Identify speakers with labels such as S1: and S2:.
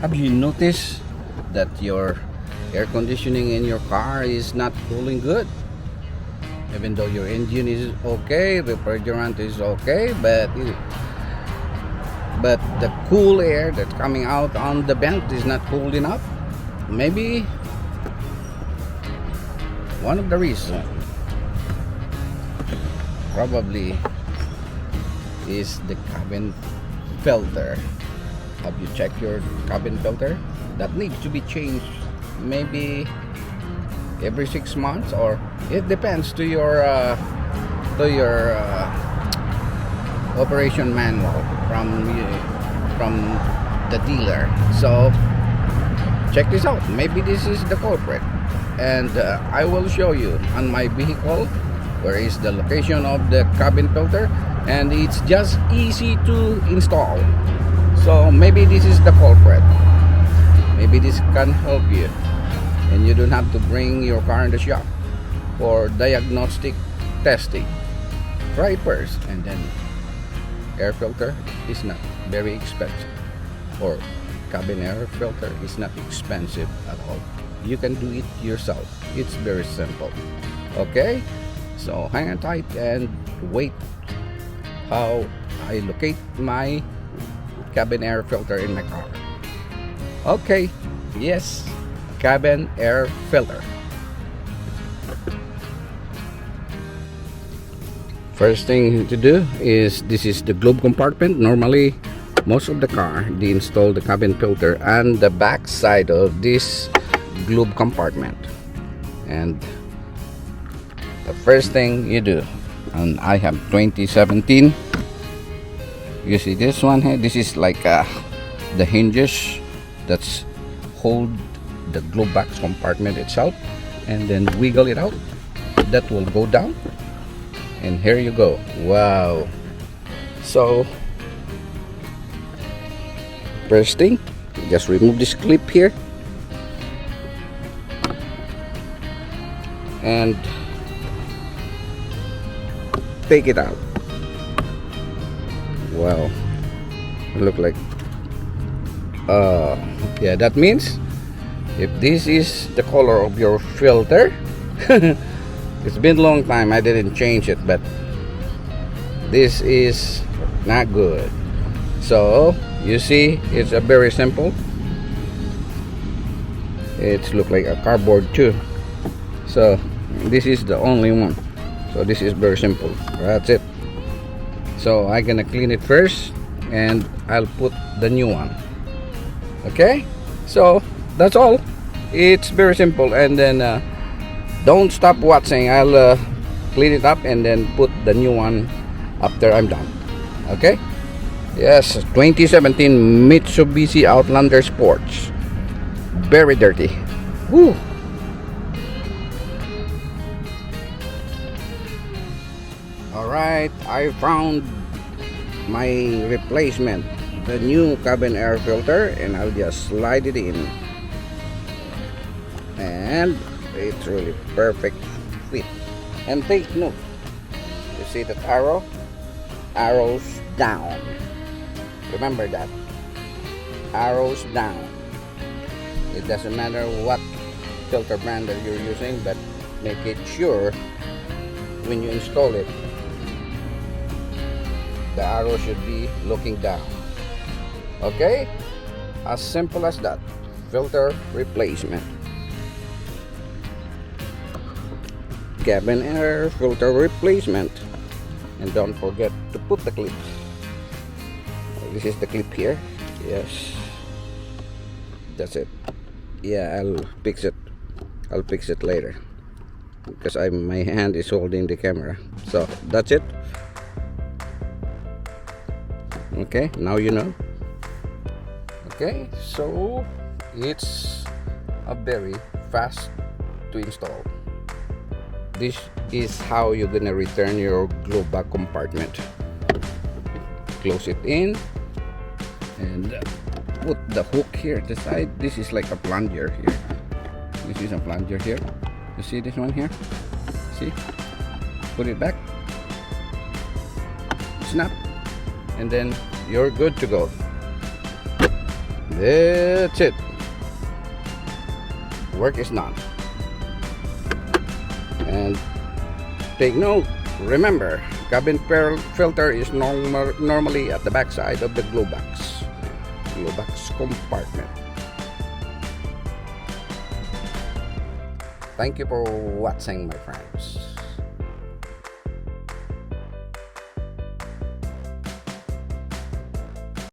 S1: Have you noticed that your air conditioning in your car is not cooling good? Even though your engine is okay, refrigerant is okay, but the cool air that's coming out on the vent is not cool enough. Maybe one of the reasons probably is the cabin filter. Have you checked your cabin filter? That needs to be changed maybe every 6 months, or it depends to your operation manual from the dealer. So check this out. Maybe this is the culprit, and I will show you on my vehicle where is the location of the cabin filter, and it's just easy to install. So maybe this is the culprit. Maybe this can help you, and you don't have to bring your car in the shop for diagnostic testing. Try first, and then air filter is not very expensive, or cabin air filter is not expensive at all. You can do it yourself. It's very simple. Okay, so hang on tight and wait how I locate my cabin air filter in my car. Okay, yes, cabin air filter. First thing to do is, this is the globe compartment. Normally most of the car, they install the cabin filter on the back side of this globe compartment. And the first thing you do, and I have 2017, you see this one here, this is like the hinges that's hold the glove box compartment itself, and then wiggle it out. That will go down, and here you go. Wow. So first thing, just remove this clip here and take it out. Wow, look like yeah, that means if this is the color of your filter, it's been a long time I didn't change it, but this is not good. So you see, it's a very simple. It's look like a cardboard too. So this is the only one. So this is very simple. That's it. So I'm gonna clean it first, and I'll put the new one. Okay, so that's all. It's very simple. And then don't stop watching. I'll clean it up and then put the new one after I'm done. Okay. Yes, 2017 Mitsubishi Outlander Sports. Very dirty. Woo. Alright, I found my replacement, the new cabin air filter, and I'll just slide it in. And it's really perfect fit. And take note, you see that arrow? Arrows down. Remember that. Arrows down. It doesn't matter what filter brand that you're using, but make it sure when you install it, the arrow should be looking down. Okay? As simple as that. Filter replacement. Cabin air filter replacement. And don't forget to put the clip. This is the clip here. Yes. That's it. Yeah, I'll fix it. I'll fix it later, because my hand is holding the camera. So that's it. Okay, now you know. Okay, so it's a very fast to install. This is how you're gonna return your glove box compartment. Close it in and put the hook here at the side. This is like a plunger here. This is a plunger here. You see this one here? See? Put it back. Snap. And then you're good to go. That's it. Work is done. And take note, remember, cabin filter is normally at the back side of the glove box compartment. Thank you for watching, my friends.